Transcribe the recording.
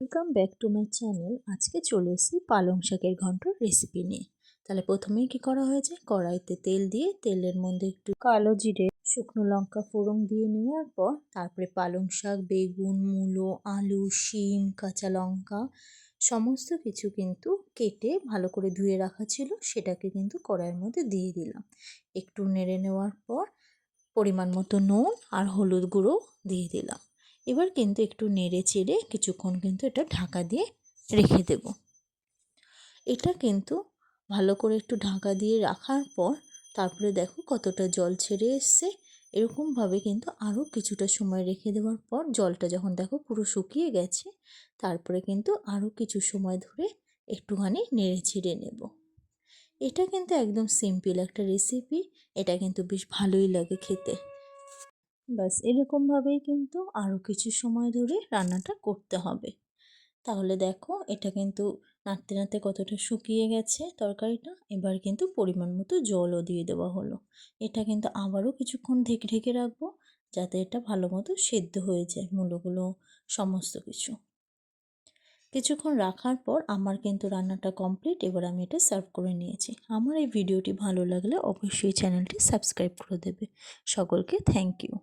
Welcome back to my channel. আজকে চলে এসেছি পালং শাকের ঘন্টর রেসিপি নিয়ে। তাহলে প্রথমেই কি করা হয়েছে, কড়াইতে তেল দিয়ে তেলের মধ্যে একটু কালো জিরে, শুকনো লঙ্কা ফোড়ন দিয়ে নেওয়ার পর তারপরে পালং শাক, বেগুন, মূলো, আলু, শিম, কাঁচা লঙ্কা সমস্ত কিছু কিন্তু কেটে ভালো করে ধুয়ে রাখা ছিল, সেটাকে কিন্তু কড়াইয়ের মধ্যে দিয়ে দিলাম। একটু নেড়ে নেওয়ার পর পরিমাণ মতো নুন আর হলুদ গুঁড়ো দিয়ে দিলাম। এবার কিন্তু একটু নেড়ে চেড়ে কিছুক্ষণ কিন্তু এটা ঢাকা দিয়ে রেখে দেব। এটা কিন্তু ভালো করে একটু ঢাকা দিয়ে রাখার পর তারপরে দেখো কতটা জল ছেড়ে এসছে। এরকমভাবে কিন্তু আরও কিছুটা সময় রেখে দেওয়ার পর জলটা যখন দেখো পুরো শুকিয়ে গেছে, তারপরে কিন্তু আরও কিছু সময় ধরে একটুখানি নেড়ে ছেড়ে নেব। এটা কিন্তু একদম সিম্পল একটা রেসিপি, এটা কিন্তু বেশ ভালোই লাগে খেতে। ব্যাস এরকমভাবেই কিন্তু আরও কিছু সময় ধরে রান্নাটা করতে হবে। তাহলে দেখো এটা কিন্তু নাড়তে নাড়তে কতটা শুকিয়ে গেছে তরকারিটা। এবার কিন্তু পরিমাণ মতো জলও দিয়ে দেওয়া হলো। এটা কিন্তু আবারও কিছুক্ষণ ঢেকে ঢেকে রাখবো, যাতে এটা ভালো মতো সেদ্ধ হয়ে যায়, মূলোগুলো সমস্ত কিছু। কিছুক্ষণ রাখার পর আমার কিন্তু রান্নাটা কমপ্লিট। এবার আমি এটা সার্ভ করে নিয়েছি। আমার এই ভিডিওটি ভালো লাগলে অবশ্যই চ্যানেলটি সাবস্ক্রাইব করে দেবে। সকলকে থ্যাংক ইউ।